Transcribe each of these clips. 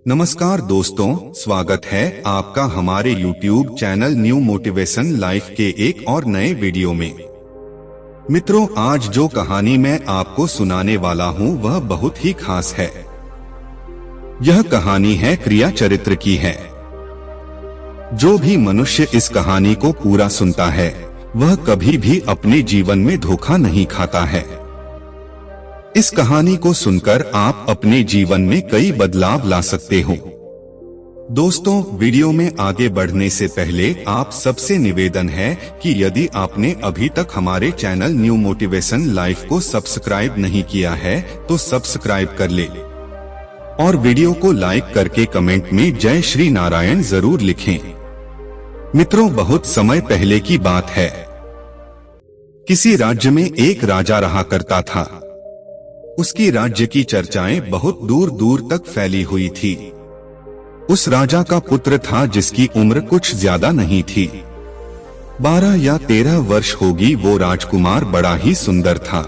नमस्कार दोस्तों, स्वागत है आपका हमारे YouTube channel new motivation life के एक और नए वीडियो में। मित्रों, आज जो कहानी मैं आपको सुनाने वाला हूँ वह बहुत ही खास है। यह कहानी है क्रिया चरित्र की है। जो भी मनुष्य इस कहानी को पूरा सुनता है वह कभी भी अपने जीवन में धोखा नहीं खाता है। इस कहानी को सुनकर आप अपने जीवन में कई बदलाव ला सकते हो। दोस्तों, वीडियो में आगे बढ़ने से पहले आप सबसे निवेदन है कि यदि आपने अभी तक हमारे चैनल न्यू मोटिवेशन लाइफ को सब्सक्राइब नहीं किया है तो सब्सक्राइब कर ले और वीडियो को लाइक करके कमेंट में जय श्री नारायण जरूर लिखें। मित्रों, बहुत समय पहले की बात है। किसी राज्य में एक राजा रहा करता था। उसकी राज्य की चर्चाएं बहुत दूर दूर तक फैली हुई थी। उस राजा का पुत्र था जिसकी उम्र कुछ ज्यादा नहीं थी। 12 या 13 वर्ष होगी। वो राजकुमार बड़ा ही सुंदर था।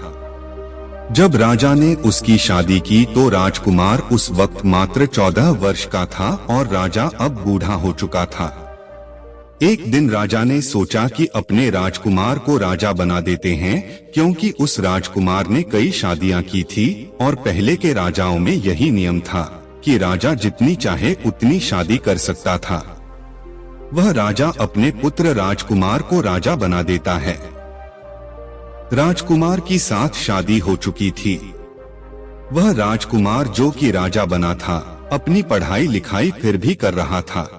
जब राजा ने उसकी शादी की तो राजकुमार उस वक्त मात्र 14 वर्ष का था और राजा अब बूढ़ा हो चुका था। एक दिन राजा ने सोचा कि अपने राजकुमार को राजा बना देते हैं, क्योंकि उस राजकुमार ने कई शादियां की थी और पहले के राजाओं में यही नियम था कि राजा जितनी चाहे उतनी शादी कर सकता था। वह राजा अपने पुत्र राजकुमार को राजा बना देता है। राजकुमार की 7 शादी हो चुकी थी। वह राजकुमार जो कि राजा बना था अपनी पढ़ाई लिखाई फिर भी कर रहा था।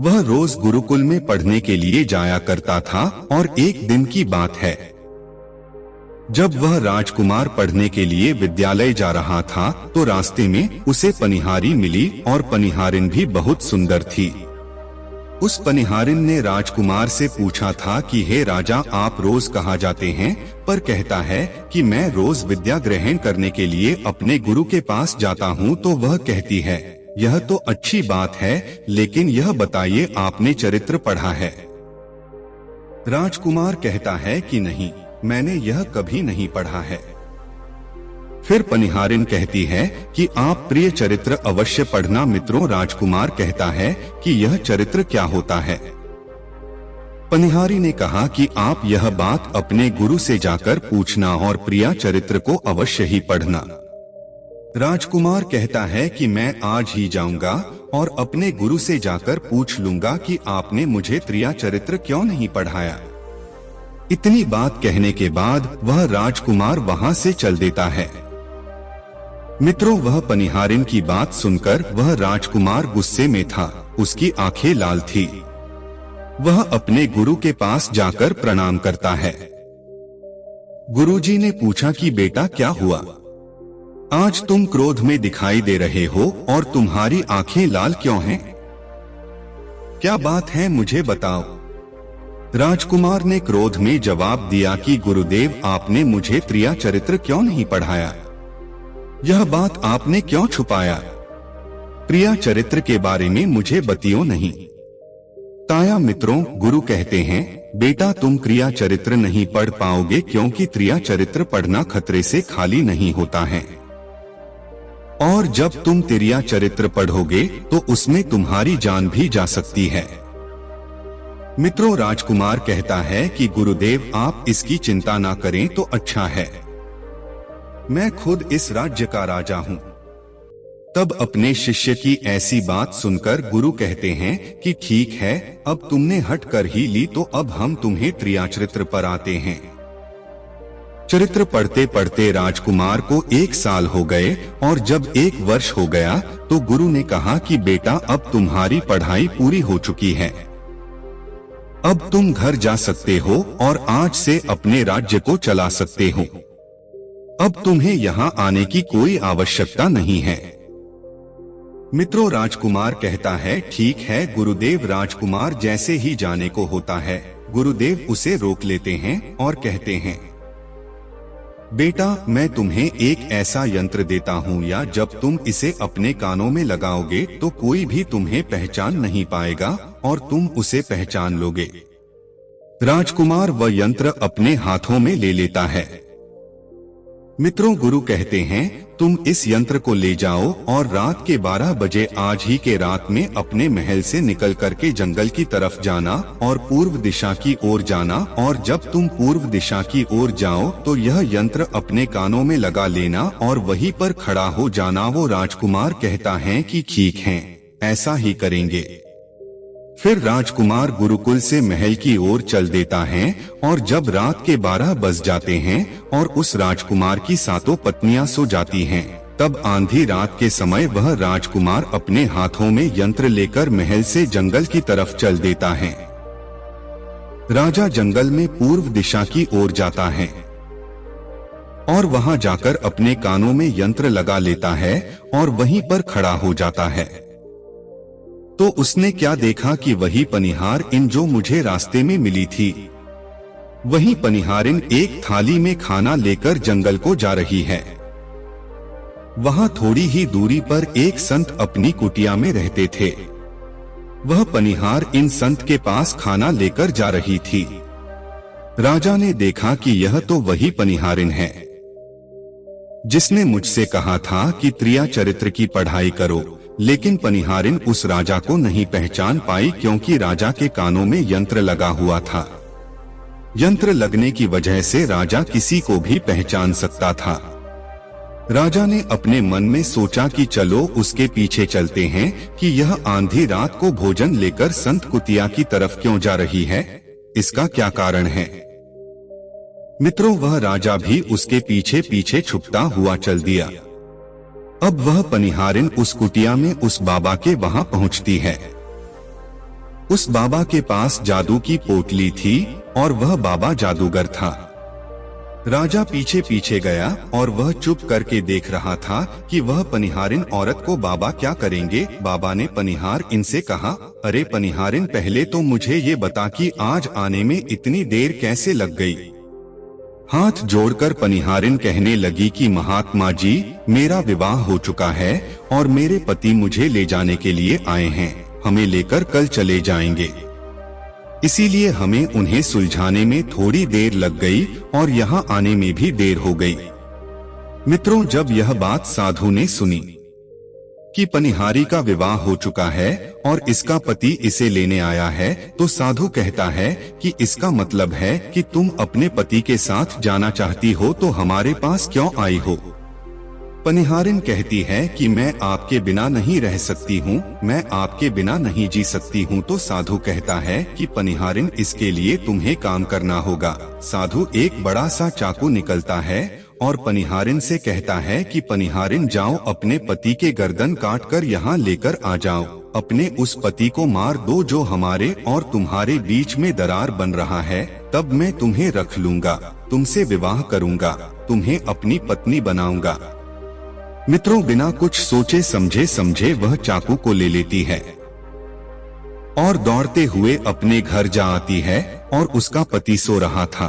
वह रोज गुरुकुल में पढ़ने के लिए जाया करता था और एक दिन की बात है, जब वह राजकुमार पढ़ने के लिए विद्यालय जा रहा था तो रास्ते में उसे पनिहारी मिली और पनिहारिन भी बहुत सुंदर थी। उस पनिहारिन ने राजकुमार से पूछा था कि हे राजा, आप रोज कहाँ जाते हैं? पर कहता है कि मैं रोज विद्या ग्रहण करने के लिए अपने गुरु के पास जाता हूँ। तो वह कहती है, यह तो अच्छी बात है, लेकिन यह बताइए आपने चरित्र पढ़ा है? राजकुमार कहता है कि नहीं, मैंने यह कभी नहीं पढ़ा है। फिर पनिहारिन कहती है कि आप प्रिय चरित्र अवश्य पढ़ना। मित्रों, राजकुमार कहता है कि यह चरित्र क्या होता है? पनिहारी ने कहा कि आप यह बात अपने गुरु से जाकर पूछना और प्रिया चरित्र को अवश्य ही पढ़ना। राजकुमार कहता है कि मैं आज ही जाऊंगा और अपने गुरु से जाकर पूछ लूंगा कि आपने मुझे त्रिया चरित्र क्यों नहीं पढ़ाया। इतनी बात कहने के बाद वह राजकुमार वहां से चल देता है। मित्रों, वह पनिहारिन की बात सुनकर वह राजकुमार गुस्से में था। उसकी आंखें लाल थी। वह अपने गुरु के पास जाकर प्रणाम करता है। गुरुजी ने पूछा कि बेटा, क्या हुआ? आज तुम क्रोध में दिखाई दे रहे हो और तुम्हारी आंखें लाल क्यों हैं? क्या बात है, मुझे बताओ। राजकुमार ने क्रोध में जवाब दिया कि गुरुदेव, आपने मुझे त्रिया चरित्र क्यों नहीं पढ़ाया? यह बात आपने क्यों छुपाया? प्रिया चरित्र के बारे में मुझे बतियो नहीं। ताया मित्रों, गुरु कहते हैं, बेटा तुम क्रिया चरित्र नहीं पढ़ पाओगे, क्योंकि त्रिया चरित्र पढ़ना खतरे से खाली नहीं होता है। और जब तुम त्रिया चरित्र पढ़ोगे तो उसमें तुम्हारी जान भी जा सकती है। मित्रों, राजकुमार कहता है कि गुरुदेव, आप इसकी चिंता ना करें तो अच्छा है। मैं खुद इस राज्य का राजा हूँ। तब अपने शिष्य की ऐसी बात सुनकर गुरु कहते हैं कि ठीक है, अब तुमने हट कर ही ली तो अब हम तुम्हें त्रिया चरित्र पर आते हैं। चरित्र पढ़ते पढ़ते राजकुमार को 1 साल हो गए और जब 1 वर्ष हो गया तो गुरु ने कहा कि बेटा, अब तुम्हारी पढ़ाई पूरी हो चुकी है। अब तुम घर जा सकते हो और आज से अपने राज्य को चला सकते हो। अब तुम्हें यहाँ आने की कोई आवश्यकता नहीं है। मित्रों, राजकुमार कहता है, ठीक है गुरुदेव। राजकुमार जैसे ही जाने को होता है, गुरुदेव उसे रोक लेते हैं और कहते हैं, बेटा, मैं तुम्हें एक ऐसा यंत्र देता हूँ, या जब तुम इसे अपने कानों में लगाओगे तो कोई भी तुम्हें पहचान नहीं पाएगा और तुम उसे पहचान लोगे। राजकुमार वह यंत्र अपने हाथों में ले लेता है। मित्रों, गुरु कहते हैं तुम इस यंत्र को ले जाओ और रात के 12 बजे आज ही के रात में अपने महल से निकल करके जंगल की तरफ जाना और पूर्व दिशा की ओर जाना, और जब तुम पूर्व दिशा की ओर जाओ तो यह यंत्र अपने कानों में लगा लेना और वहीं पर खड़ा हो जाना। वो राजकुमार कहता है कि ठीक है, ऐसा ही करेंगे। फिर राजकुमार गुरुकुल से महल की ओर चल देता है और जब रात के 12 बज जाते हैं और उस राजकुमार की 7 पत्नियां सो जाती हैं, तब आंधी रात के समय वह राजकुमार अपने हाथों में यंत्र लेकर महल से जंगल की तरफ चल देता है। राजा जंगल में पूर्व दिशा की ओर जाता है और वहां जाकर अपने कानों में यंत्र लगा लेता है और वहीं पर खड़ा हो जाता है। तो उसने क्या देखा कि वही पनिहारिन जो मुझे रास्ते में मिली थी, वही पनिहारिन एक थाली में खाना लेकर जंगल को जा रही है। वहां थोड़ी ही दूरी पर एक संत अपनी कुटिया में रहते थे। वह पनिहारिन संत के पास खाना लेकर जा रही थी। राजा ने देखा कि यह तो वही पनिहारिन है जिसने मुझसे कहा था कि त्रिया चरित्र की पढ़ाई करो, लेकिन पनिहारिन उस राजा को नहीं पहचान पाई क्योंकि राजा के कानों में यंत्र लगा हुआ था। यंत्र लगने की वजह से राजा किसी को भी पहचान सकता था। राजा ने अपने मन में सोचा कि चलो उसके पीछे चलते हैं कि यह आंधी रात को भोजन लेकर संत कुटिया की तरफ क्यों जा रही है, इसका क्या कारण है। मित्रों, वह राजा भी उसके पीछे पीछे छुपता हुआ चल दिया। अब वह पनिहारिन उस कुटिया में उस बाबा के वहां पहुंचती है। उस बाबा के पास जादू की पोटली थी और वह बाबा जादूगर था। राजा पीछे पीछे गया और वह चुप करके देख रहा था कि वह पनिहारिन औरत को बाबा क्या करेंगे। बाबा ने पनिहारिन से कहा, अरे पनिहारिन, पहले तो मुझे ये बता कि आज आने में इतनी देर कैसे लग गई। हाथ जोड़कर पनिहारिन कहने लगी कि महात्मा जी, मेरा विवाह हो चुका है और मेरे पति मुझे ले जाने के लिए आए हैं। हमें लेकर कल चले जाएंगे, इसीलिए हमें उन्हें सुलझाने में थोड़ी देर लग गई और यहाँ आने में भी देर हो गई। मित्रों, जब यह बात साधु ने सुनी कि पनिहारी का विवाह हो चुका है और इसका पति इसे लेने आया है, तो साधु कहता है कि इसका मतलब है कि तुम अपने पति के साथ जाना चाहती हो, तो हमारे पास क्यों आई हो। पनिहारिन कहती है कि मैं आपके बिना नहीं रह सकती हूँ, मैं आपके बिना नहीं जी सकती हूँ। तो साधु कहता है कि पनिहारिन, इसके लिए तुम्हें काम करना होगा। साधु एक बड़ा सा चाकू निकलता है और पनिहारिन से कहता है कि पनिहारिन, जाओ अपने पति के गर्दन काट कर यहाँ लेकर आ जाओ। अपने उस पति को मार दो जो हमारे और तुम्हारे बीच में दरार बन रहा है, तब मैं तुम्हें रख लूंगा, तुमसे विवाह करूंगा, तुम्हें अपनी पत्नी बनाऊंगा। मित्रों, बिना कुछ सोचे समझे वह चाकू को ले लेती है और दौड़ते हुए अपने घर जा आती है और उसका पति सो रहा था।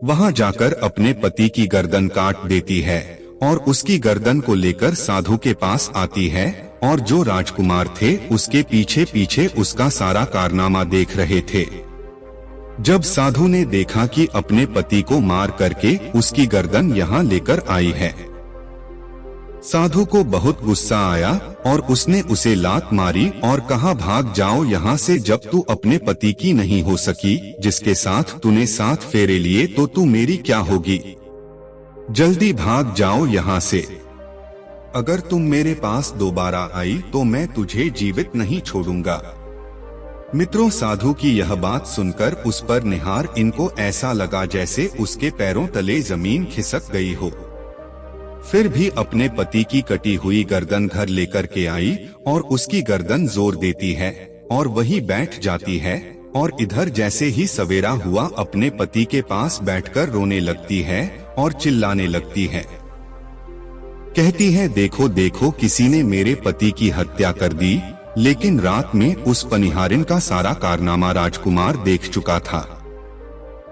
वहां जाकर अपने पति की गर्दन काट देती है और उसकी गर्दन को लेकर साधु के पास आती है और जो राजकुमार थे उसके पीछे पीछे उसका सारा कारनामा देख रहे थे। जब साधु ने देखा कि अपने पति को मार करके उसकी गर्दन यहाँ लेकर आई है, साधु को बहुत गुस्सा आया और उसने उसे लात मारी और कहा, भाग जाओ यहाँ से, जब तू अपने पति की नहीं हो सकी, जिसके साथ तूने 7 फेरे लिए, तो तू मेरी क्या होगी। जल्दी भाग जाओ यहाँ से, अगर तुम मेरे पास दोबारा आई तो मैं तुझे जीवित नहीं छोड़ूंगा। मित्रों, साधु की यह बात सुनकर उस पर निहार इनको ऐसा लगा जैसे उसके पैरों तले जमीन खिसक गई हो। फिर भी अपने पति की कटी हुई गर्दन घर लेकर के आई और उसकी गर्दन जोर देती है और वही बैठ जाती है और इधर जैसे ही सवेरा हुआ अपने पति के पास बैठकर रोने लगती है और चिल्लाने लगती है। कहती है, देखो देखो, किसी ने मेरे पति की हत्या कर दी। लेकिन रात में उस पनिहारिन का सारा कारनामा राजकुमार देख चुका था।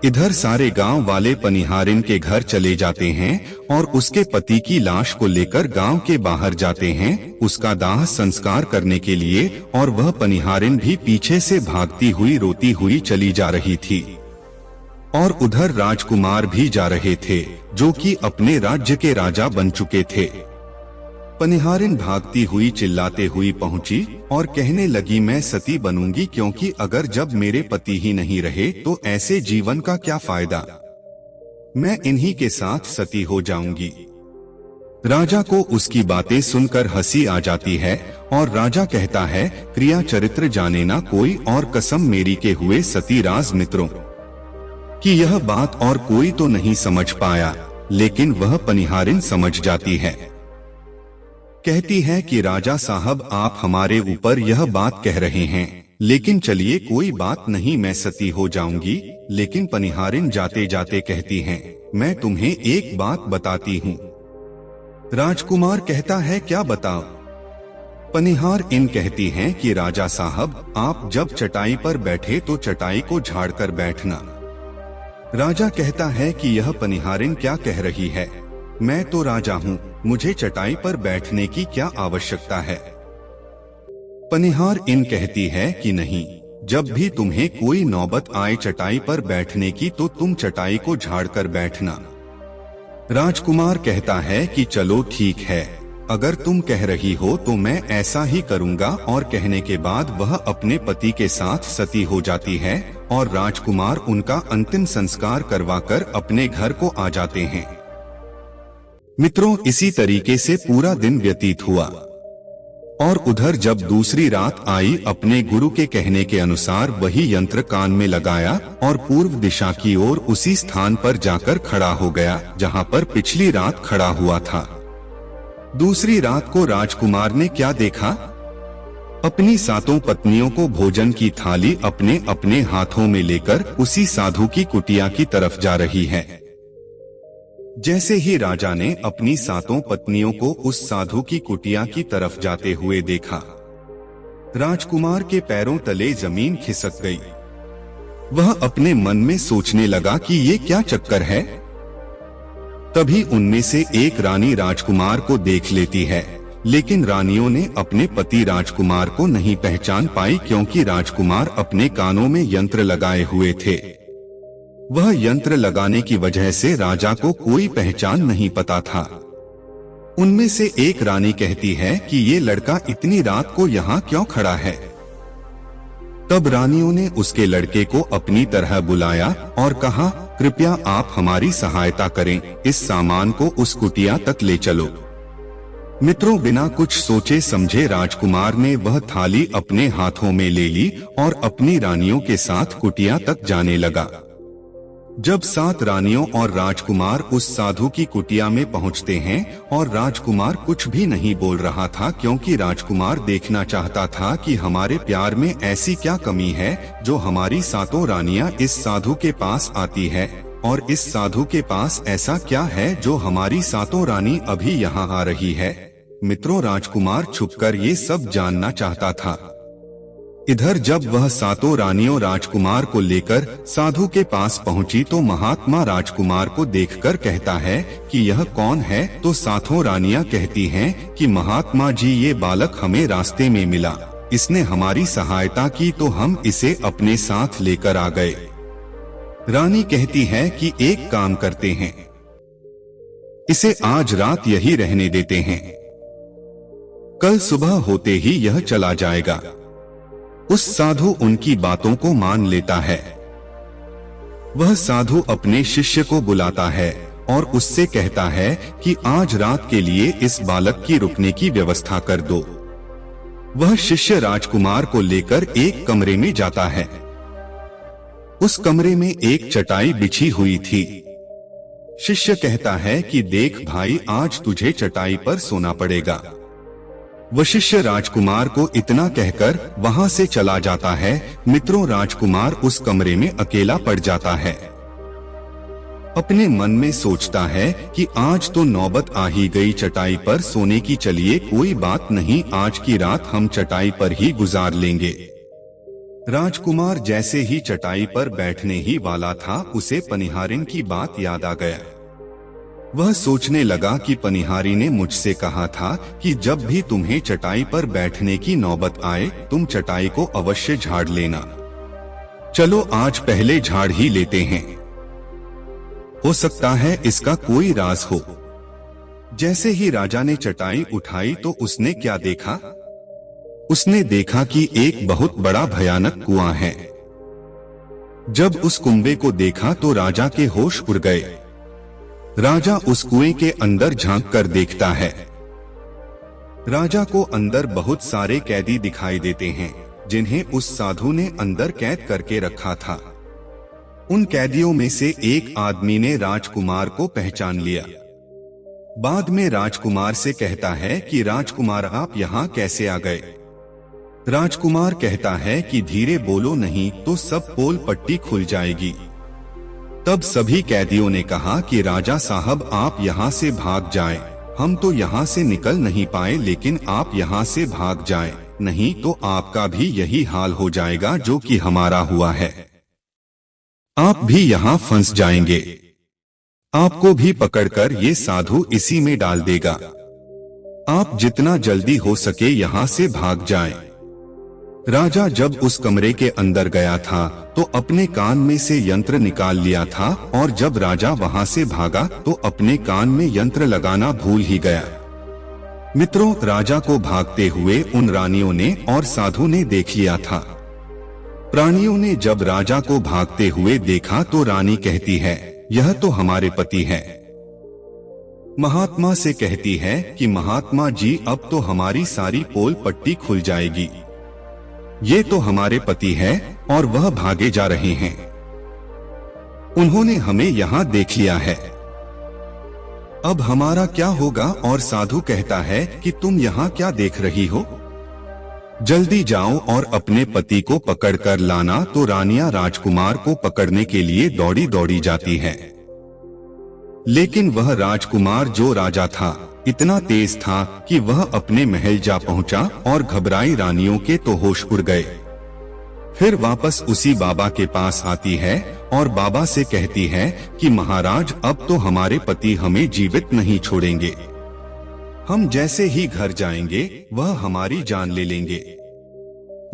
इधर सारे गांव वाले पनिहारिन के घर चले जाते हैं और उसके पति की लाश को लेकर गांव के बाहर जाते हैं उसका दाह संस्कार करने के लिए, और वह पनिहारिन भी पीछे से भागती हुई रोती हुई चली जा रही थी। और उधर राजकुमार भी जा रहे थे, जो कि अपने राज्य के राजा बन चुके थे। पनिहारिन भागती हुई चिल्लाते हुई पहुंची और कहने लगी, मैं सती बनूंगी, क्योंकि अगर जब मेरे पति ही नहीं रहे तो ऐसे जीवन का क्या फायदा। मैं इन्हीं के साथ सती हो जाऊंगी। राजा को उसकी बातें सुनकर हंसी आ जाती है और राजा कहता है, क्रिया चरित्र जाने ना कोई और कसम मेरी के हुए सती राज मित्रों कि यह बात और कोई तो नहीं समझ पाया, लेकिन वह पनिहारिन समझ जाती है। कहती है कि राजा साहब, आप हमारे ऊपर यह बात कह रहे हैं, लेकिन चलिए कोई बात नहीं, मैं सती हो जाऊंगी। लेकिन पनिहारिन जाते जाते कहती हैं, मैं तुम्हें एक बात बताती हूँ। राजकुमार कहता है, क्या बताओ। पनिहारिन कहती हैं कि राजा साहब, आप जब चटाई पर बैठे तो चटाई को झाड़कर बैठना। राजा कहता है कि यह पनिहारिन क्या कह रही है, मैं तो राजा हूँ, मुझे चटाई पर बैठने की क्या आवश्यकता है। पनिहारिन कहती है कि नहीं, जब भी तुम्हें कोई नौबत आए चटाई पर बैठने की तो तुम चटाई को झाड़कर बैठना। राजकुमार कहता है कि चलो ठीक है, अगर तुम कह रही हो तो मैं ऐसा ही करूंगा। और कहने के बाद वह अपने पति के साथ सती हो जाती है और राजकुमार उनका अंतिम संस्कार करवाकर अपने घर को आ जाते हैं। मित्रों, इसी तरीके से पूरा दिन व्यतीत हुआ और उधर जब दूसरी रात आई, अपने गुरु के कहने के अनुसार वही यंत्र कान में लगाया और पूर्व दिशा की ओर उसी स्थान पर जाकर खड़ा हो गया जहां पर पिछली रात खड़ा हुआ था। दूसरी रात को राजकुमार ने क्या देखा? अपनी सातों पत्नियों को भोजन की थाली अपने अपने हाथों में लेकर उसी साधु की कुटिया की तरफ जा रही है। जैसे ही राजा ने अपनी सातों पत्नियों को उस साधु की कुटिया की तरफ जाते हुए देखा, राजकुमार के पैरों तले जमीन खिसक गई। वह अपने मन में सोचने लगा कि ये क्या चक्कर है। तभी उनमें से एक रानी राजकुमार को देख लेती है, लेकिन रानियों ने अपने पति राजकुमार को नहीं पहचान पाई, क्योंकि राजकुमार अपने कानों में यंत्र लगाए हुए थे। वह यंत्र लगाने की वजह से राजा को कोई पहचान नहीं पता था। उनमें से एक रानी कहती है कि ये लड़का इतनी रात को यहाँ क्यों खड़ा है। तब रानियों ने उसके लड़के को अपनी तरह बुलाया और कहा, कृपया आप हमारी सहायता करें, इस सामान को उस कुटिया तक ले चलो। मित्रों, बिना कुछ सोचे समझे राजकुमार ने वह थाली अपने हाथों में ले ली और अपनी रानियों के साथ कुटिया तक जाने लगा। जब 7 रानियों और राजकुमार उस साधु की कुटिया में पहुंचते हैं और राजकुमार कुछ भी नहीं बोल रहा था, क्योंकि राजकुमार देखना चाहता था कि हमारे प्यार में ऐसी क्या कमी है जो हमारी सातों रानियां इस साधु के पास आती है, और इस साधु के पास ऐसा क्या है जो हमारी सातों रानी अभी यहाँ आ रही है। मित्रों, राजकुमार छुपकर ये सब जानना चाहता था। इधर जब वह सातों रानियों राजकुमार को लेकर साधु के पास पहुंची तो महात्मा राजकुमार को देखकर कहता है कि यह कौन है। तो सातों रानियां कहती हैं कि महात्मा जी, ये बालक हमें रास्ते में मिला, इसने हमारी सहायता की तो हम इसे अपने साथ लेकर आ गए। रानी कहती है कि एक काम करते हैं, इसे आज रात यही रहने देते हैं, कल सुबह होते ही यह चला जाएगा। उस साधु उनकी बातों को मान लेता है। वह साधु अपने शिष्य को बुलाता है और उससे कहता है कि आज रात के लिए इस बालक की रुकने की व्यवस्था कर दो। वह शिष्य राजकुमार को लेकर एक कमरे में जाता है। उस कमरे में एक चटाई बिछी हुई थी। शिष्य कहता है कि देख भाई, आज तुझे चटाई पर सोना पड़ेगा। वह शिष्य राजकुमार को इतना कहकर वहां से चला जाता है। मित्रों, राजकुमार उस कमरे में अकेला पड़ जाता है। अपने मन में सोचता है कि आज तो नौबत आ ही गई चटाई पर सोने की, चलिए कोई बात नहीं, आज की रात हम चटाई पर ही गुजार लेंगे। राजकुमार जैसे ही चटाई पर बैठने ही वाला था, उसे पनिहारिन की बात याद आ गया। वह सोचने लगा कि पनिहारी ने मुझसे कहा था कि जब भी तुम्हें चटाई पर बैठने की नौबत आए तुम चटाई को अवश्य झाड़ लेना। चलो आज पहले झाड़ ही लेते हैं। हो सकता है इसका कोई राज हो। जैसे ही राजा ने चटाई उठाई तो उसने क्या देखा? उसने देखा कि एक बहुत बड़ा भयानक कुआं है। जब उस कुंबे को देखा तो राजा के होश उड़ गए। राजा उस कुएं के अंदर झांक कर देखता है। राजा को अंदर बहुत सारे कैदी दिखाई देते हैं जिन्हें उस साधु ने अंदर कैद करके रखा था। उन कैदियों में से एक आदमी ने राजकुमार को पहचान लिया। बाद में राजकुमार से कहता है कि राजकुमार आप यहाँ कैसे आ गए? राजकुमार कहता है कि धीरे बोलो नहीं तो सब पोल पट्टी खुल जाएगी। तब सभी कैदियों ने कहा कि राजा साहब आप यहाँ से भाग जाएं। हम तो यहाँ से निकल नहीं पाए, लेकिन आप यहाँ से भाग जाएं, नहीं तो आपका भी यही हाल हो जाएगा जो कि हमारा हुआ है। आप भी यहाँ फंस जाएंगे। आपको भी पकड़कर ये साधु इसी में डाल देगा। आप जितना जल्दी हो सके यहाँ से भाग जाएं। राजा जब उस कमरे के अंदर गया था तो अपने कान में से यंत्र निकाल लिया था, और जब राजा वहां से भागा तो अपने कान में यंत्र लगाना भूल ही गया। मित्रों, राजा को भागते हुए उन रानियों ने और साधु ने देख लिया था। प्राणियों ने जब राजा को भागते हुए देखा तो रानी कहती है, यह तो हमारे पति हैं। महात्मा से कहती है कि महात्मा जी अब तो हमारी सारी पोल पट्टी खुल जाएगी। ये तो हमारे पति हैं और वह भागे जा रहे हैं। उन्होंने हमें यहाँ देख लिया है। अब हमारा क्या होगा? और साधु कहता है कि तुम यहाँ क्या देख रही हो? जल्दी जाओ और अपने पति को पकड़कर लाना। तो रानियां राजकुमार को पकड़ने के लिए दौड़ी दौड़ी जाती हैं। लेकिन वह राजकुमार जो राजा था इतना तेज था कि वह अपने महल जा पहुंचा और घबराई रानियों के तो होश उड़ गए। फिर वापस उसी बाबा के पास आती है और बाबा से कहती है कि महाराज अब तो हमारे पति हमें जीवित नहीं छोड़ेंगे। हम जैसे ही घर जाएंगे वह हमारी जान ले लेंगे।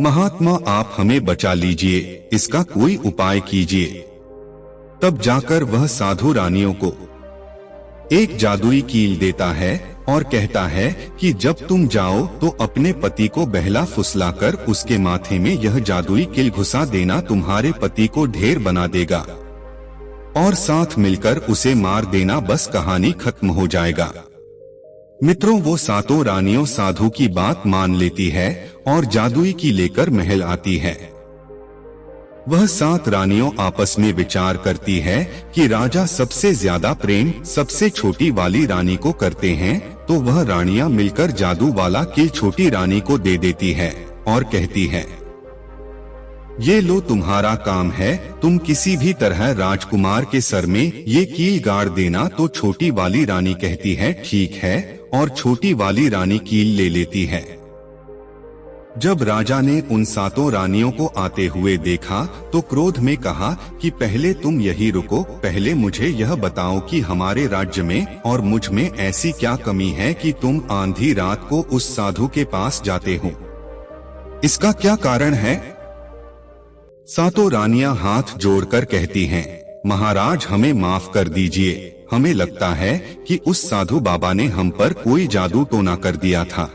महात्मा आप हमें बचा लीजिए, इसका कोई उपाय कीजिए। तब जाकर वह साधु रानियों को एक जादुई कील देता है और कहता है कि जब तुम जाओ तो अपने पति को बहला फुसलाकर उसके माथे में यह जादुई कील घुसा देना, तुम्हारे पति को ढेर बना देगा और साथ मिलकर उसे मार देना, बस कहानी खत्म हो जाएगा। मित्रों, वो सातों रानियों साधु की बात मान लेती है और जादुई की लेकर महल आती है। वह 7 रानियों आपस में विचार करती है कि राजा सबसे ज्यादा प्रेम सबसे छोटी वाली रानी को करते हैं, तो वह रानियां मिलकर जादू वाला कील छोटी रानी को दे देती है और कहती है, ये लो तुम्हारा काम है, तुम किसी भी तरह राजकुमार के सर में ये कील गाड़ देना। तो छोटी वाली रानी कहती है ठीक है, और छोटी वाली रानी कील ले लेती है। जब राजा ने उन 7 रानियों को आते हुए देखा तो क्रोध में कहा कि पहले तुम यही रुको, पहले मुझे यह बताओ कि हमारे राज्य में और मुझ में ऐसी क्या कमी है कि तुम आंधी रात को उस साधु के पास जाते हो? इसका क्या कारण है? 7 रानियां हाथ जोड़कर कहती हैं, महाराज हमें माफ कर दीजिए, हमें लगता है कि उस साधु बाबा ने हम पर कोई जादू टोना कर दिया था,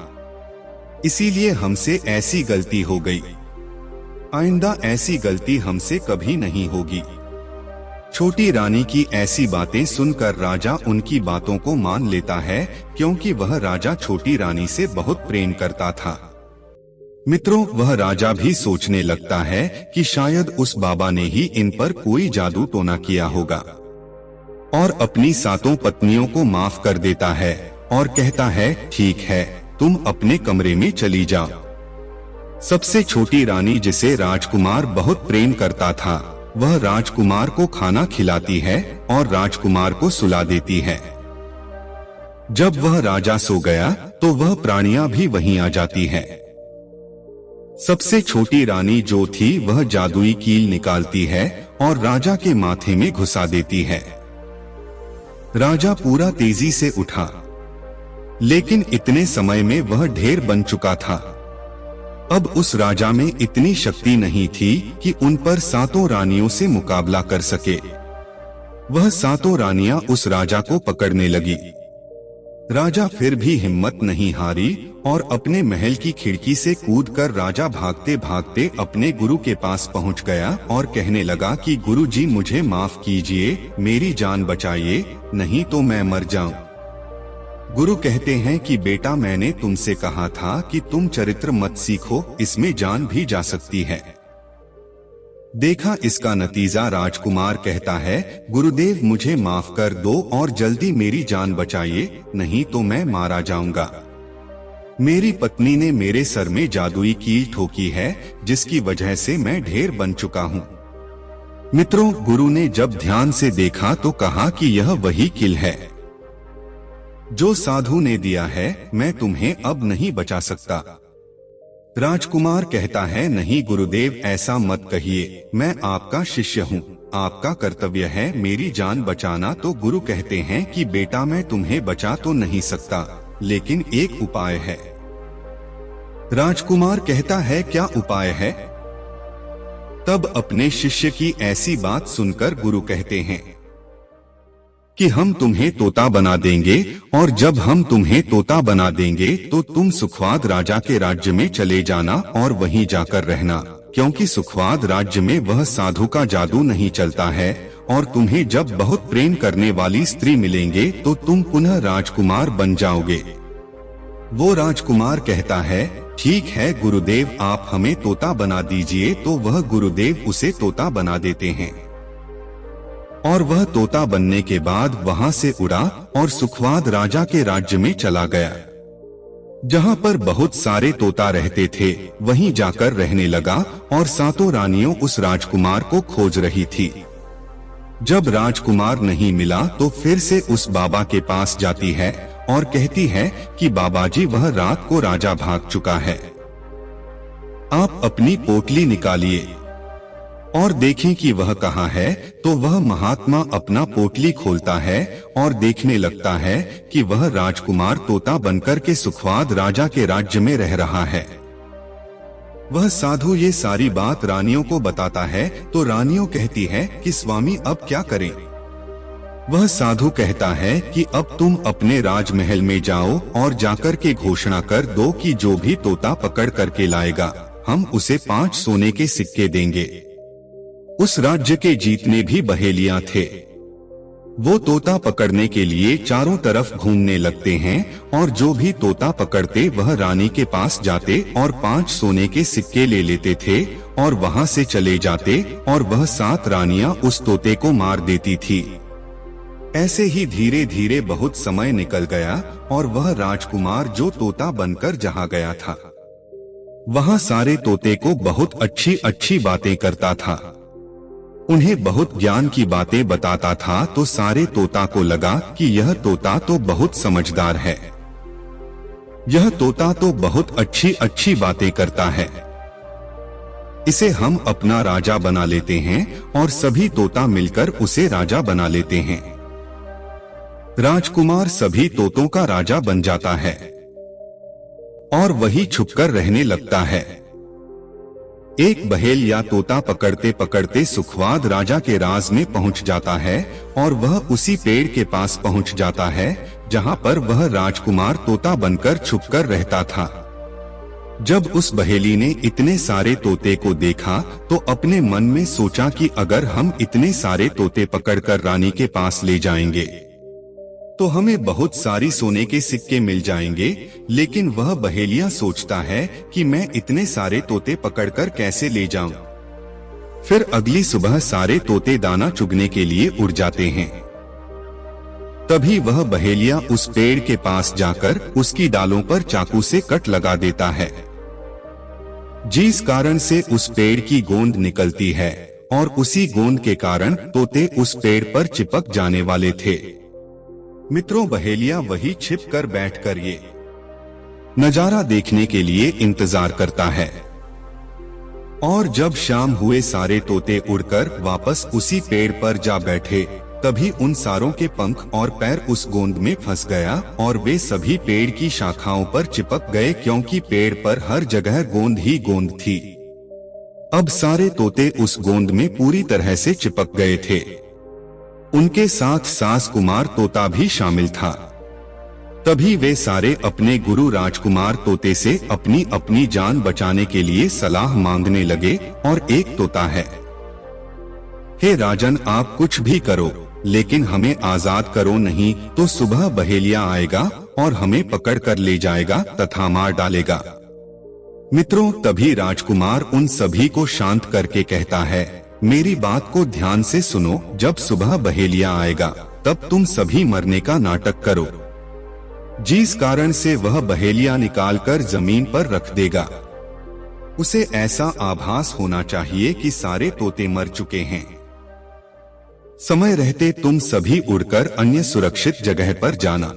इसीलिए हमसे ऐसी गलती हो गई। आइंदा ऐसी गलती हमसे कभी नहीं होगी। छोटी रानी की ऐसी बातें सुनकर राजा उनकी बातों को मान लेता है, क्योंकि वह राजा छोटी रानी से बहुत प्रेम करता था। मित्रों, वह राजा भी सोचने लगता है कि शायद उस बाबा ने ही इन पर कोई जादू टोना किया होगा, और अपनी 7 पत्नियों को माफ कर देता है और कहता है ठीक है, तुम अपने कमरे में चली जाओ। सबसे छोटी रानी, जिसे राजकुमार बहुत प्रेम करता था, वह राजकुमार को खाना खिलाती है और राजकुमार को सुला देती है। जब वह राजा सो गया तो वह प्राणियां भी वहीं आ जाती हैं। सबसे छोटी रानी जो थी वह जादुई कील निकालती है और राजा के माथे में घुसा देती है। राजा पूरा तेजी से उठा, लेकिन इतने समय में वह ढेर बन चुका था। अब उस राजा में इतनी शक्ति नहीं थी कि उन पर 7 रानियों से मुकाबला कर सके। वह सातों रानियां उस राजा को पकड़ने लगी। राजा फिर भी हिम्मत नहीं हारी और अपने महल की खिड़की से कूदकर राजा भागते भागते अपने गुरु के पास पहुंच गया और कहने लगा कि गुरु जी मुझे माफ कीजिए, मेरी जान बचाइए, नहीं तो मैं मर जाऊं। गुरु कहते हैं कि बेटा मैंने तुमसे कहा था कि तुम चरित्र मत सीखो, इसमें जान भी जा सकती है। देखा इसका नतीजा। राजकुमार कहता है गुरुदेव मुझे माफ कर दो और जल्दी मेरी जान बचाइए, नहीं तो मैं मारा जाऊंगा। मेरी पत्नी ने मेरे सर में जादुई कील ठोकी है, जिसकी वजह से मैं ढेर बन चुका हूँ। मित्रों, गुरु ने जब ध्यान से देखा तो कहा कि यह वही कील है जो साधु ने दिया है, मैं तुम्हें अब नहीं बचा सकता। राजकुमार कहता है नहीं गुरुदेव ऐसा मत कहिए, मैं आपका शिष्य हूँ, आपका कर्तव्य है मेरी जान बचाना। तो गुरु कहते हैं कि बेटा मैं तुम्हें बचा तो नहीं सकता, लेकिन एक उपाय है। राजकुमार कहता है क्या उपाय है? तब अपने शिष्य की ऐसी बात सुनकर गुरु कहते हैं कि हम तुम्हें तोता बना देंगे और जब हम तुम्हें तोता बना देंगे तो तुम सुखवाद राजा के राज्य में चले जाना और वहीं जाकर रहना, क्योंकि सुखवाद राज्य में वह साधु का जादू नहीं चलता है और तुम्हें जब बहुत प्रेम करने वाली स्त्री मिलेंगे तो तुम पुनः राजकुमार बन जाओगे। वो राजकुमार कहता है ठीक है गुरुदेव, आप हमें तोता बना दीजिए। तो वह गुरुदेव उसे तोता बना देते हैं और वह तोता बनने के बाद वहां से उड़ा और सुखवाद राजा के राज्य में चला गया। जहां पर बहुत सारे तोता रहते थे वहीं जाकर रहने लगा और सातों रानियों उस राजकुमार को खोज रही थी। जब राजकुमार नहीं मिला तो फिर से उस बाबा के पास जाती है और कहती है कि बाबा जी वह रात को राजा भाग चुका है, आप अपनी पोटली निकालिए और देखें कि वह कहाँ है। तो वह महात्मा अपना पोटली खोलता है और देखने लगता है कि वह राजकुमार तोता बनकर के सुखवाद राजा के राज्य में रह रहा है। वह साधु ये सारी बात रानियों को बताता है तो रानियों कहती है कि स्वामी अब क्या करें? वह साधु कहता है कि अब तुम अपने राजमहल में जाओ और जाकर के घोषणा कर दो कि जो भी तोता पकड़ करके लाएगा हम उसे 5 सोने के सिक्के देंगे। उस राज्य के जीतने भी बहेलियां थे। वो तोता पकड़ने के लिए चारों तरफ घूमने लगते हैं और जो भी तोता पकड़ते वह रानी के पास जाते और 5 सोने के सिक्के ले लेते थे और वहां से चले जाते और वह 7 रानियां उस तोते को मार देती थी। ऐसे ही धीरे धीरे बहुत समय निकल गया और वह राजकुमार जो तोता बनकर जहाँ गया था वहां सारे तोते को बहुत अच्छी अच्छी बातें करता था, उन्हें बहुत ज्ञान की बातें बताता था। तो सारे तोता को लगा कि यह तोता तो बहुत समझदार है, यह तोता तो बहुत अच्छी अच्छी बातें करता है, इसे हम अपना राजा बना लेते हैं। और सभी तोता मिलकर उसे राजा बना लेते हैं। राजकुमार सभी तोतों का राजा बन जाता है और वही छुपकर रहने लगता है। एक बहेल या तोता पकड़ते पकड़ते सुखवाद राजा के राज में पहुंच जाता है और वह उसी पेड़ के पास पहुंच जाता है जहां पर वह राजकुमार तोता बनकर छुपकर रहता था। जब उस बहेली ने इतने सारे तोते को देखा तो अपने मन में सोचा कि अगर हम इतने सारे तोते पकड़कर रानी के पास ले जाएंगे तो हमें बहुत सारी सोने के सिक्के मिल जाएंगे। लेकिन वह बहेलिया सोचता है कि मैं इतने सारे तोते पकड़कर कैसे ले जाऊं। फिर अगली सुबह सारे तोते दाना चुगने के लिए उड़ जाते हैं। तभी वह बहेलिया उस पेड़ के पास जाकर उसकी डालों पर चाकू से कट लगा देता है, जिस कारण से उस पेड़ की गोंद निकलती है और उसी गोंद के कारण तोते उस पेड़ पर चिपक जाने वाले थे। मित्रों, बहेलिया वही छिप कर बैठकर ये नजारा देखने के लिए इंतजार करता है और जब शाम हुए सारे तोते उड़कर वापस उसी पेड़ पर जा बैठे तभी उन सारों के पंख और पैर उस गोंद में फंस गया और वे सभी पेड़ की शाखाओं पर चिपक गए, क्योंकि पेड़ पर हर जगह गोंद ही गोंद थी। अब सारे तोते उस गोंद में पूरी तरह से चिपक गए थे। उनके साथ सास कुमार तोता भी शामिल था। तभी वे सारे अपने गुरु राजकुमार तोते से अपनी अपनी जान बचाने के लिए सलाह मांगने लगे। और एक तोता है, हे राजन, आप कुछ भी करो लेकिन हमें आजाद करो, नहीं तो सुबह बहेलिया आएगा और हमें पकड़कर ले जाएगा तथा मार डालेगा। मित्रों, तभी राजकुमार उन सभी को शांत करके कहता है, मेरी बात को ध्यान से सुनो। जब सुबह बहेलिया आएगा तब तुम सभी मरने का नाटक करो। जिस कारण से वह बहेलिया निकालकर जमीन पर रख देगा, उसे ऐसा आभास होना चाहिए कि सारे तोते मर चुके हैं। समय रहते तुम सभी उड़कर अन्य सुरक्षित जगह पर जाना,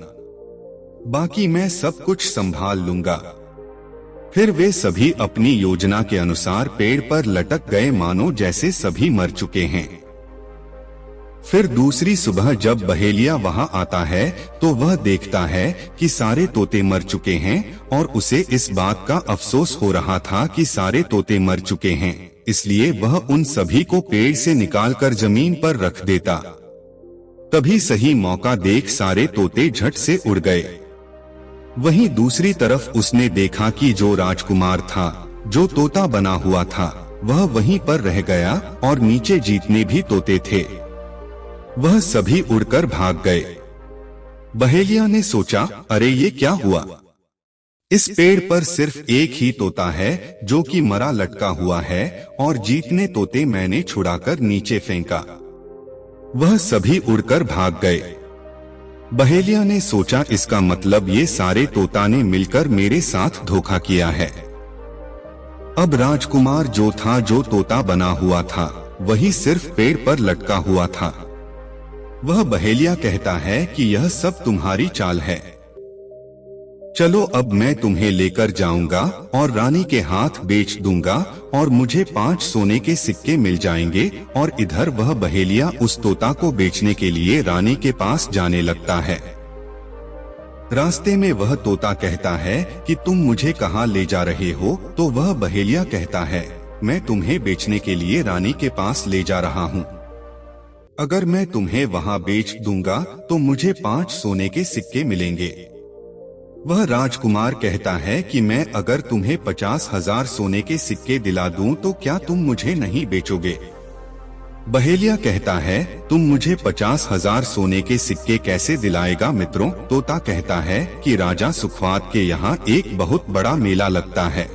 बाकी मैं सब कुछ संभाल लूंगा। फिर वे सभी अपनी योजना के अनुसार पेड़ पर लटक गए, मानो जैसे सभी मर चुके हैं। फिर दूसरी सुबह जब बहेलिया वहां आता है तो वह देखता है कि सारे तोते मर चुके हैं और उसे इस बात का अफसोस हो रहा था कि सारे तोते मर चुके हैं, इसलिए वह उन सभी को पेड़ से निकालकर जमीन पर रख देता। तभी सही मौका देख सारे तोते झट से उड़ गए। वहीं दूसरी तरफ उसने देखा कि जो राजकुमार था, जो तोता बना हुआ था, वह वहीं पर रह गया और नीचे जितने भी तोते थे वह सभी उड़कर भाग गए। बहेलिया ने सोचा, अरे ये क्या हुआ? इस पेड़ पर सिर्फ एक ही तोता है जो कि मरा लटका हुआ है और जितने तोते मैंने छुड़ाकर नीचे फेंका वह सभी उड़कर भाग गए। बहेलिया ने सोचा, इसका मतलब ये सारे तोता ने मिलकर मेरे साथ धोखा किया है। अब राजकुमार जो था, जो तोता बना हुआ था, वही सिर्फ पेड़ पर लटका हुआ था। वह बहेलिया कहता है कि यह सब तुम्हारी चाल है। चलो अब मैं तुम्हें लेकर जाऊंगा और रानी के हाथ बेच दूंगा और मुझे 5 सोने के सिक्के मिल जाएंगे। और इधर वह बहेलिया उस तोता को बेचने के लिए रानी के पास जाने लगता है। रास्ते में वह तोता कहता है कि तुम मुझे कहाँ ले जा रहे हो? तो वह बहेलिया कहता है, मैं तुम्हें बेचने के लिए रानी के पास ले जा रहा हूँ। अगर मैं तुम्हें वहाँ बेच दूंगा तो मुझे 5 सोने के सिक्के मिलेंगे। वह राजकुमार कहता है कि मैं अगर तुम्हें 50,000 सोने के सिक्के दिला दूं तो क्या तुम मुझे नहीं बेचोगे? बहेलिया कहता है, तुम मुझे 50,000 सोने के सिक्के कैसे दिलाएगा? मित्रों, तोता कहता है कि राजा सुखवात के यहाँ एक बहुत बड़ा मेला लगता है,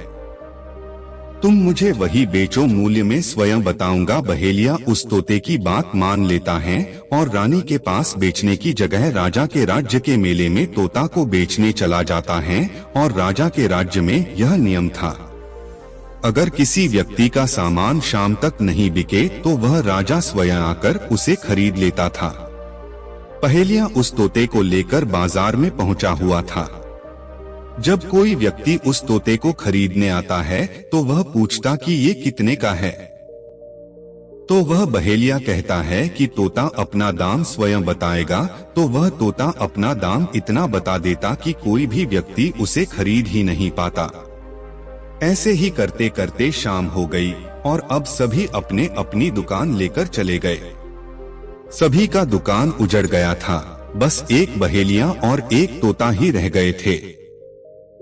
तुम मुझे वही बेचो, मूल्य में स्वयं बताऊंगा। बहेलिया उस तोते की बात मान लेता है और रानी के पास बेचने की जगह राजा के राज्य के मेले में तोता को बेचने चला जाता है। और राजा के राज्य में यह नियम था, अगर किसी व्यक्ति का सामान शाम तक नहीं बिके तो वह राजा स्वयं आकर उसे खरीद लेता था। बहेलिया उस तोते को लेकर बाजार में पहुंचा हुआ था। जब कोई व्यक्ति उस तोते को खरीदने आता है तो वह पूछता कि ये कितने का है? तो वह बहेलिया कहता है कि तोता अपना दाम स्वयं बताएगा। तो वह तोता अपना दाम इतना बता देता कि कोई भी व्यक्ति उसे खरीद ही नहीं पाता। ऐसे ही करते करते शाम हो गई और अब सभी अपने अपनी दुकान लेकर चले गए। सभी का दुकान उजड़ गया था, बस एक बहेलिया और एक तोता ही रह गए थे।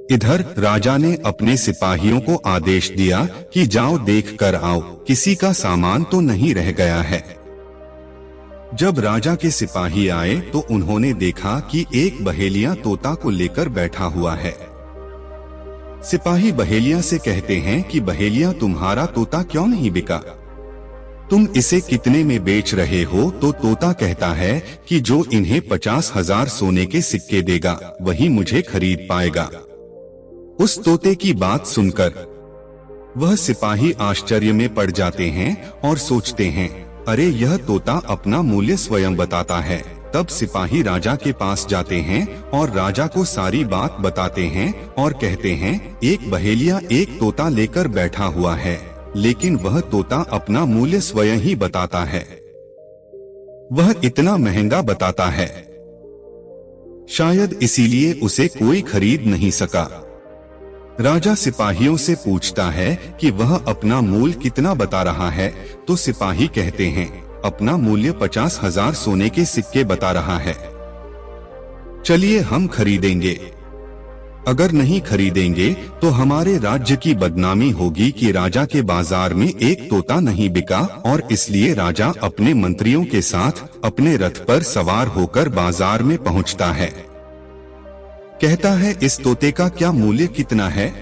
इधर राजा ने अपने सिपाहियों को आदेश दिया कि जाओ देख कर आओ, किसी का सामान तो नहीं रह गया है। जब राजा के सिपाही आए तो उन्होंने देखा कि एक बहेलिया तोता को लेकर बैठा हुआ है। सिपाही बहेलिया से कहते हैं कि बहेलिया, तुम्हारा तोता क्यों नहीं बिका? तुम इसे कितने में बेच रहे हो? तो तोता कहता है कि जो इन्हें 50,000 सोने के सिक्के देगा वही मुझे खरीद पाएगा। उस तोते की बात सुनकर वह सिपाही आश्चर्य में पड़ जाते हैं और सोचते हैं, अरे यह तोता अपना मूल्य स्वयं बताता है। तब सिपाही राजा के पास जाते हैं और राजा को सारी बात बताते हैं और कहते हैं, एक बहेलिया एक तोता लेकर बैठा हुआ है, लेकिन वह तोता अपना मूल्य स्वयं ही बताता है। वह इतना महंगा बताता है, शायद इसीलिए उसे कोई खरीद नहीं सका। राजा सिपाहियों से पूछता है कि वह अपना मूल्य कितना बता रहा है। तो सिपाही कहते हैं, अपना मूल्य 50,000 सोने के सिक्के बता रहा है। चलिए हम खरीदेंगे। अगर नहीं खरीदेंगे तो हमारे राज्य की बदनामी होगी कि राजा के बाजार में एक तोता नहीं बिका, और इसलिए राजा अपने मंत्रियों के साथ अपने रथ पर सवार होकर बाजार में पहुंचता है। कहता है, इस तोते का क्या मूल्य कितना है?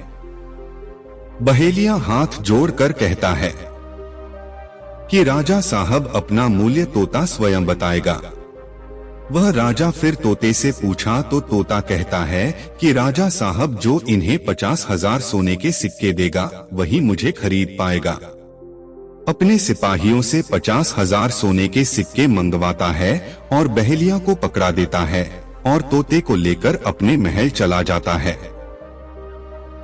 बहेलिया हाथ जोड़कर कहता है कि राजा साहब अपना मूल्य तोता स्वयं बताएगा। वह राजा फिर तोते से पूछा तो तोता कहता है कि राजा साहब जो इन्हें 50,000 सोने के सिक्के देगा वही मुझे खरीद पाएगा। अपने सिपाहियों से 50,000 सोने के सिक्के मंगवाता है और बहेलिया को पकड़ा देता है और तोते को लेकर अपने महल चला जाता है।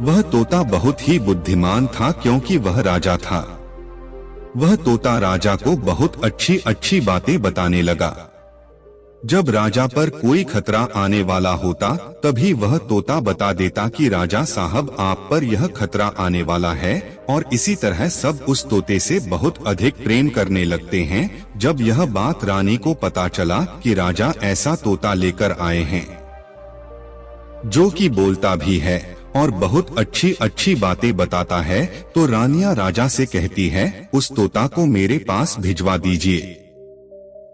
वह तोता बहुत ही बुद्धिमान था क्योंकि वह राजा था। वह तोता राजा को बहुत अच्छी अच्छी बातें बताने लगा। जब राजा पर कोई खतरा आने वाला होता तभी वह तोता बता देता कि राजा साहब आप पर यह खतरा आने वाला है, और इसी तरह सब उस तोते से बहुत अधिक प्रेम करने लगते हैं। जब यह बात रानी को पता चला कि राजा ऐसा तोता लेकर आए हैं जो कि बोलता भी है और बहुत अच्छी अच्छी बातें बताता है, तो रानियां राजा से कहती है, उस तोता को मेरे पास भिजवा दीजिए।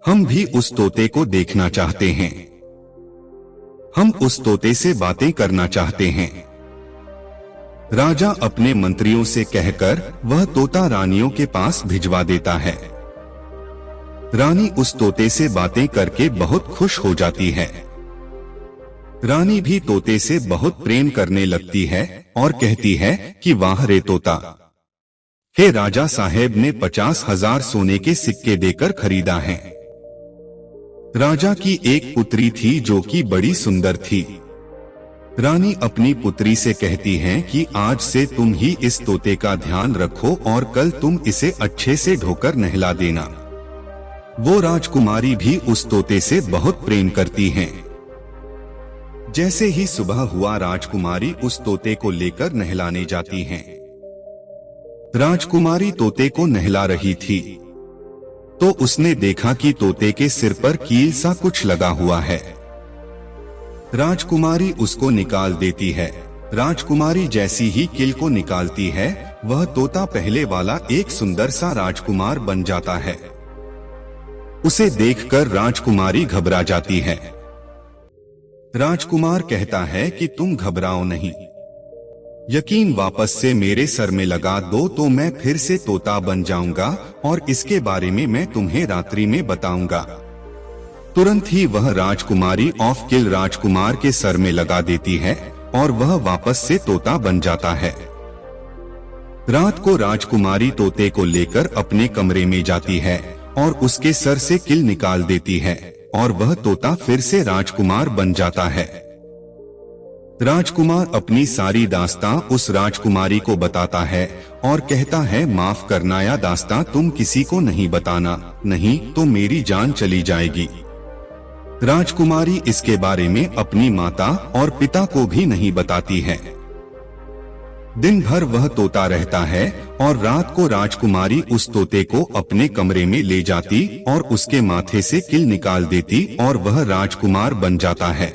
हम भी उस तोते को देखना चाहते हैं। हम उस तोते से बातें करना चाहते हैं। राजा अपने मंत्रियों से कहकर वह तोता रानियों के पास भिजवा देता है। रानी उस तोते से बातें करके बहुत खुश हो जाती है। रानी भी तोते से बहुत प्रेम करने लगती है और कहती है कि वाह रे तोता, हे राजा साहेब ने 50,000 सोने के सिक्के देकर खरीदा है। राजा की एक पुत्री थी जो कि बड़ी सुंदर थी। रानी अपनी पुत्री से कहती है कि आज से तुम ही इस तोते का ध्यान रखो और कल तुम इसे अच्छे से धोकर नहला देना। वो राजकुमारी भी उस तोते से बहुत प्रेम करती हैं। जैसे ही सुबह हुआ राजकुमारी उस तोते को लेकर नहलाने जाती हैं। राजकुमारी तोते को नहला रही थी तो उसने देखा कि तोते के सिर पर कील सा कुछ लगा हुआ है। राजकुमारी उसको निकाल देती है। राजकुमारी जैसी ही कील को निकालती है, वह तोता पहले वाला एक सुंदर सा राजकुमार बन जाता है। उसे देखकर राजकुमारी घबरा जाती है। राजकुमार कहता है कि तुम घबराओ नहीं, यकीन वापस से मेरे सर में लगा दो तो मैं फिर से तोता बन जाऊंगा और इसके बारे में मैं तुम्हें रात्रि में बताऊंगा। तुरंत ही वह राजकुमारी ऑफ किल राजकुमार के सर में लगा देती है और वह वापस से तोता बन जाता है। रात को राजकुमारी तोते को लेकर अपने कमरे में जाती है और उसके सर से किल निकाल देती है और वह तोता फिर से राजकुमार बन जाता है। राजकुमार अपनी सारी दास्तां उस राजकुमारी को बताता है और कहता है, माफ करना या दास्तां तुम किसी को नहीं बताना, नहीं तो मेरी जान चली जाएगी। राजकुमारी इसके बारे में अपनी माता और पिता को भी नहीं बताती है। दिन भर वह तोता रहता है और रात को राजकुमारी उस तोते को अपने कमरे में ले जाती और उसके माथे से किल निकाल देती और वह राजकुमार बन जाता है।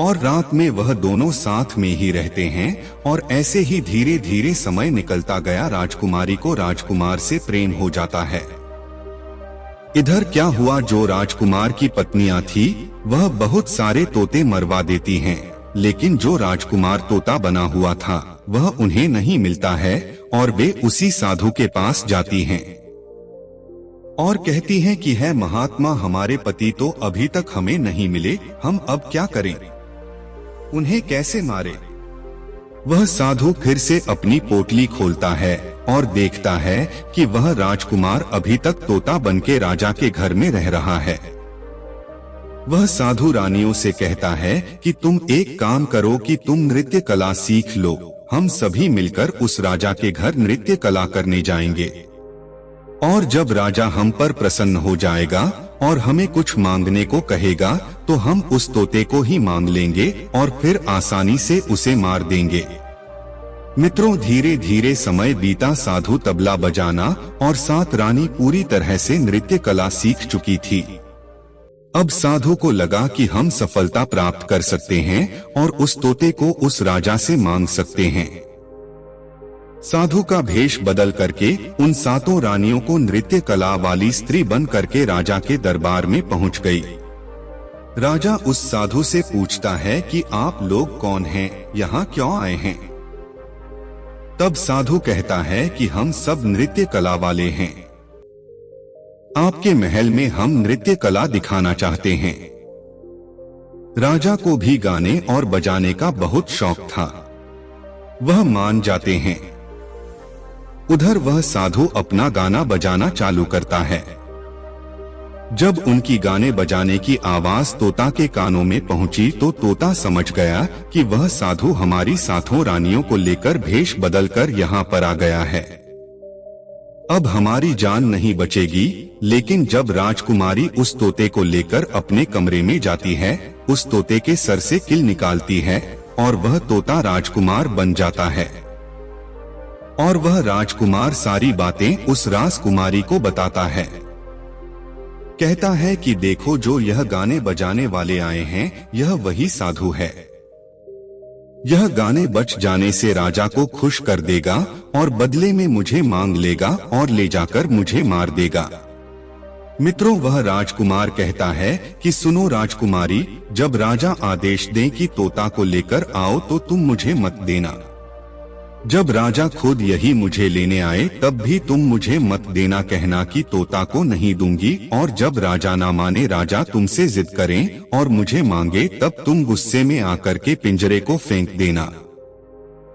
और रात में वह दोनों साथ में ही रहते हैं और ऐसे ही धीरे धीरे समय निकलता गया। राजकुमारी को राजकुमार से प्रेम हो जाता है। इधर क्या हुआ, जो राजकुमार की पत्नियां थी वह बहुत सारे तोते मरवा देती हैं, लेकिन जो राजकुमार तोता बना हुआ था वह उन्हें नहीं मिलता है और वे उसी साधु के पास जाती हैं और कहती हैं कि है महात्मा, हमारे पति तो अभी तक हमें नहीं मिले, हम अब क्या करें, उन्हें कैसे मारे। वह साधु फिर से अपनी पोटली खोलता है और देखता है कि वह राजकुमार अभी तक तोता बनके राजा के घर में रह रहा है। वह साधु रानियों से कहता है कि तुम एक काम करो कि तुम नृत्य कला सीख लो, हम सभी मिलकर उस राजा के घर नृत्य कला करने जाएंगे और जब राजा हम पर प्रसन्न हो जाएगा और हमें कुछ मांगने को कहेगा तो हम उस तोते को ही मांग लेंगे और फिर आसानी से उसे मार देंगे। मित्रों, धीरे धीरे समय बीता। साधु तबला बजाना और सात रानी पूरी तरह से नृत्य कला सीख चुकी थी। अब साधु को लगा कि हम सफलता प्राप्त कर सकते हैं और उस तोते को उस राजा से मांग सकते हैं। साधु का भेष बदल करके उन सातों रानियों को नृत्य कला वाली स्त्री बन करके राजा के दरबार में पहुंच गई। राजा उस साधु से पूछता है कि आप लोग कौन हैं, यहाँ क्यों आए हैं? तब साधु कहता है कि हम सब नृत्य कला वाले हैं। आपके महल में हम नृत्य कला दिखाना चाहते हैं। राजा को भी गाने और बजाने का बहुत शौक था। वह मान जाते हैं। उधर वह साधु अपना गाना बजाना चालू करता है। जब उनकी गाने बजाने की आवाज तोता के कानों में पहुंची तो तोता समझ गया कि वह साधु हमारी सातों रानियों को लेकर भेष बदलकर यहाँ पर आ गया है। अब हमारी जान नहीं बचेगी। लेकिन जब राजकुमारी उस तोते को लेकर अपने कमरे में जाती है, उस तोते के सर से किल निकालती है और वह तोता राजकुमार बन जाता है। और वह राजकुमार सारी बातें उस राजकुमारी को बताता है। कहता है कि देखो, जो यह गाने बजाने वाले आए हैं, यह वही साधु है। यह गाने बच जाने से राजा को खुश कर देगा और बदले में मुझे मांग लेगा और ले जाकर मुझे मार देगा। मित्रों, वह राजकुमार कहता है कि सुनो राजकुमारी, जब राजा आदेश दें कि तोता को लेकर आओ तो तुम मुझे मत देना। जब राजा खुद यही मुझे लेने आए तब भी तुम मुझे मत देना, कहना कि तोता को नहीं दूंगी। और जब राजा ना माने, राजा तुमसे जिद करें और मुझे मांगे, तब तुम गुस्से में आकर के पिंजरे को फेंक देना।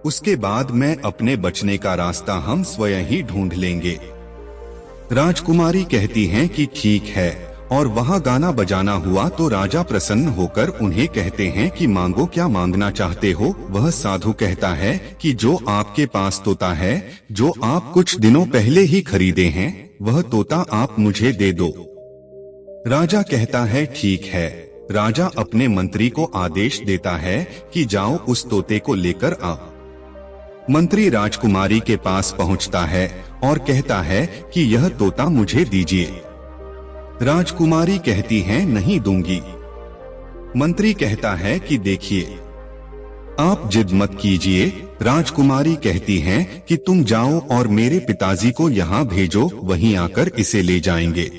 उसके बाद मैं अपने बचने का रास्ता हम स्वयं ही ढूंढ लेंगे। राजकुमारी कहती हैं कि ठीक है। और वहाँ गाना बजाना हुआ तो राजा प्रसन्न होकर उन्हें कहते हैं कि मांगो, क्या मांगना चाहते हो? वह साधु कहता है कि जो आपके पास तोता है, जो आप कुछ दिनों पहले ही खरीदे हैं, वह तोता आप मुझे दे दो। राजा कहता है ठीक है। राजा अपने मंत्री को आदेश देता है कि जाओ उस तोते को लेकर आओ। मंत्री राजकुमारी के पास पहुंचता है और कहता है कि यह तोता मुझे दीजिए। राजकुमारी कहती है नहीं दूंगी। मंत्री कहता है कि देखिए, आप जिद मत कीजिए। राजकुमारी कहती है कि तुम जाओ और मेरे पिताजी को यहाँ भेजो, वहीं आकर इसे ले जाएंगे।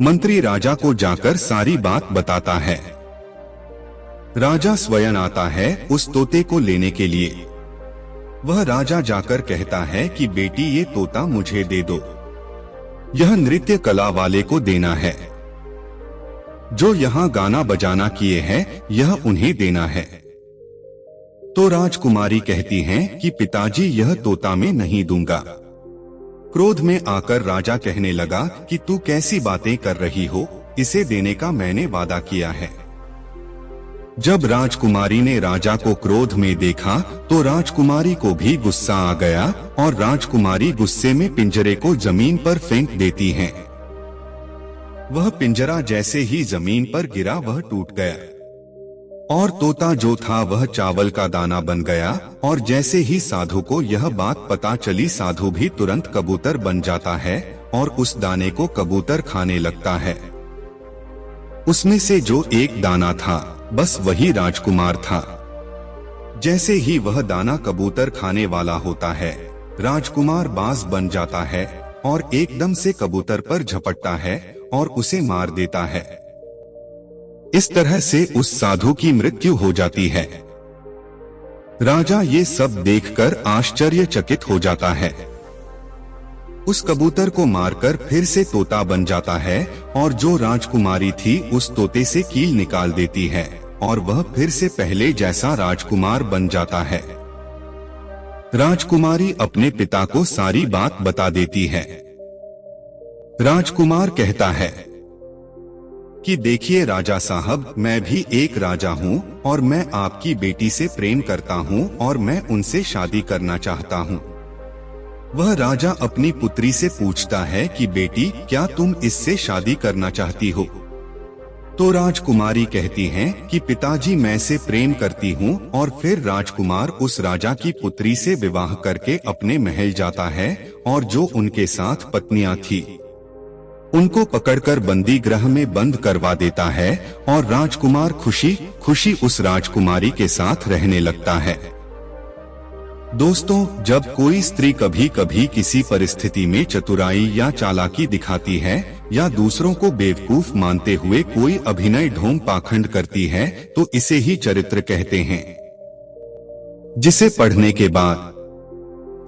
मंत्री राजा को जाकर सारी बात बताता है। राजा स्वयं आता है उस तोते को लेने के लिए। वह राजा जाकर कहता है कि बेटी, ये तोता मुझे दे दो। यह नृत्य कला वाले को देना है। जो यहाँ गाना बजाना किए हैं, यह उन्हें देना है। तो राजकुमारी कहती हैं कि पिताजी, यह तोता मैं नहीं दूंगा। क्रोध में आकर राजा कहने लगा कि तू कैसी बातें कर रही हो, इसे देने का मैंने वादा किया है। जब राजकुमारी ने राजा को क्रोध में देखा तो राजकुमारी को भी गुस्सा आ गया और राजकुमारी गुस्से में पिंजरे को जमीन पर फेंक देती है। वह पिंजरा जैसे ही जमीन पर गिरा, वह टूट गया और तोता जो था वह चावल का दाना बन गया। और जैसे ही साधु को यह बात पता चली, साधु भी तुरंत कबूतर बन जाता है और उस दाने को कबूतर खाने लगता है। उसमें से जो एक दाना था, बस वही राजकुमार था। जैसे ही वह दाना कबूतर खाने वाला होता है, राजकुमार बाज बन जाता है और एकदम से कबूतर पर झपटता है और उसे मार देता है। इस तरह से उस साधु की मृत्यु हो जाती है। राजा ये सब देखकर आश्चर्यचकित हो जाता है। उस कबूतर को मारकर फिर से तोता बन जाता है और जो राजकुमारी थी उस तोते से कील निकाल देती है और वह फिर से पहले जैसा राजकुमार बन जाता है। राजकुमारी अपने पिता को सारी बात बता देती है। राजकुमार कहता है कि देखिए राजा साहब, मैं भी एक राजा हूँ और मैं आपकी बेटी से प्रेम करता हूँ और मैं उनसे शादी करना चाहता हूँ। वह राजा अपनी पुत्री से पूछता है कि बेटी, क्या तुम इससे शादी करना चाहती हो? तो राजकुमारी कहती हैं कि पिताजी मैं से प्रेम करती हूँ, और फिर राजकुमार उस राजा की पुत्री से विवाह करके अपने महल जाता है और जो उनके साथ पत्नियां थी उनको पकड़कर बंदी गृह में बंद करवा देता है, और राजकुमार खुशी खुशी उस राजकुमारी के साथ रहने लगता है। दोस्तों, जब कोई स्त्री कभी कभी किसी परिस्थिति में चतुराई या चालाकी दिखाती है या दूसरों को बेवकूफ मानते हुए कोई अभिनय ढोंग पाखंड करती है तो इसे ही चरित्र कहते हैं, जिसे पढ़ने के बाद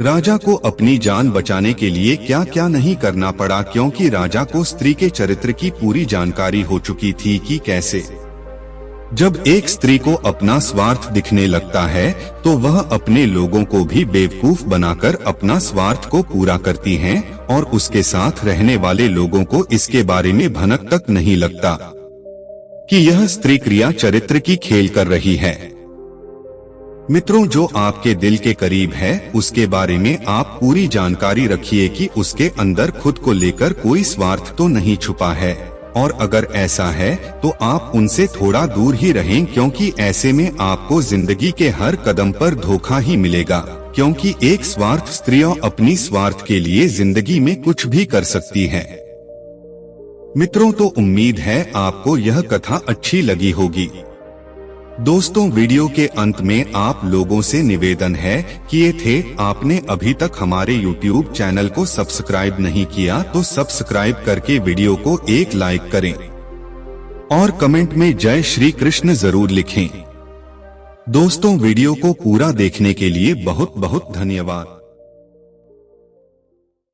राजा को अपनी जान बचाने के लिए क्या क्या नहीं करना पड़ा, क्योंकि राजा को स्त्री के चरित्र की पूरी जानकारी हो चुकी थी कि कैसे जब एक स्त्री को अपना स्वार्थ दिखने लगता है तो वह अपने लोगों को भी बेवकूफ बनाकर अपना स्वार्थ को पूरा करती हैं, और उसके साथ रहने वाले लोगों को इसके बारे में भनक तक नहीं लगता कि यह स्त्री क्रिया चरित्र की खेल कर रही है। मित्रों, जो आपके दिल के करीब है उसके बारे में आप पूरी जानकारी रखिए कि उसके अंदर खुद को लेकर कोई स्वार्थ तो नहीं छुपा है, और अगर ऐसा है तो आप उनसे थोड़ा दूर ही रहें, क्योंकि ऐसे में आपको जिंदगी के हर कदम पर धोखा ही मिलेगा, क्योंकि एक स्वार्थ स्त्री अपनी स्वार्थ के लिए जिंदगी में कुछ भी कर सकती है। मित्रों, तो उम्मीद है आपको यह कथा अच्छी लगी होगी। दोस्तों, वीडियो के अंत में आप लोगों से निवेदन है कि ये थे आपने अभी तक हमारे YouTube चैनल को सब्सक्राइब नहीं किया तो सब्सक्राइब करके वीडियो को एक लाइक करें और कमेंट में जय श्री कृष्ण जरूर लिखें। दोस्तों, वीडियो को पूरा देखने के लिए बहुत बहुत धन्यवाद।